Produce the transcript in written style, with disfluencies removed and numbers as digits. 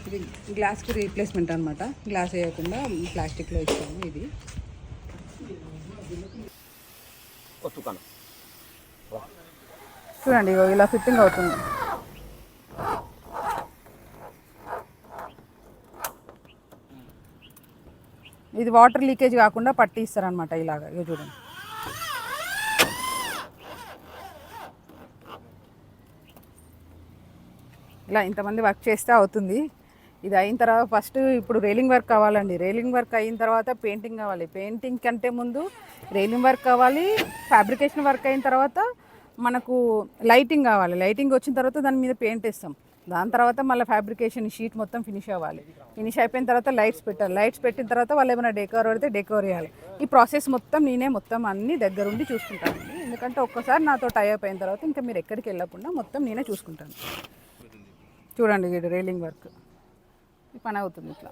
ఇది గ్లాస్కి రీప్లేస్మెంట్ అనమాట. గ్లాస్ వేయకుండా ప్లాస్టిక్లో ఇచ్చాము. ఇది చూడండి, ఇలా ఫిట్టింగ్ అవుతుంది. ఇది వాటర్ లీకేజ్ కాకుండా పట్టి ఇస్తారనమాట. ఇలాగ ఇక చూడండి. ఇలా ఇంతమంది వర్క్ చేస్తే అవుతుంది. ఇది అయిన తర్వాత ఫస్ట్ ఇప్పుడు రైలింగ్ వర్క్ కావాలండి. రైలింగ్ వర్క్ అయిన తర్వాత పెయింటింగ్ కావాలి. పెయింటింగ్ కంటే ముందు రైలింగ్ వర్క్ కావాలి. ఫ్యాబ్రికేషన్ వర్క్ అయిన తర్వాత మనకు లైటింగ్ కావాలి. లైటింగ్ వచ్చిన తర్వాత దాని మీద పెయింట్ వేస్తాం. దాని తర్వాత మళ్ళీ ఫ్యాబ్రికేషన్ షీట్ మొత్తం ఫినిష్ అవ్వాలి. ఫినిష్ అయిపోయిన తర్వాత లైట్స్ పెట్టాలి. లైట్స్ పెట్టిన తర్వాత వాళ్ళు ఏమైనా డెకోర్ పెడితే డెకోర్ చేయాలి. ఈ ప్రాసెస్ మొత్తం నేనే మొత్తం అన్నీ దగ్గరుండి చూసుకుంటానండి. ఎందుకంటే ఒక్కసారి నాతో టై అప్ అయిన తర్వాత ఇంకా మీరు ఎక్కడికి వెళ్ళకుండా మొత్తం నేనే చూసుకుంటాను. చూడండి, ఇది రైలింగ్ వర్క్ ఈ పని అవుతుంది ఇట్లా.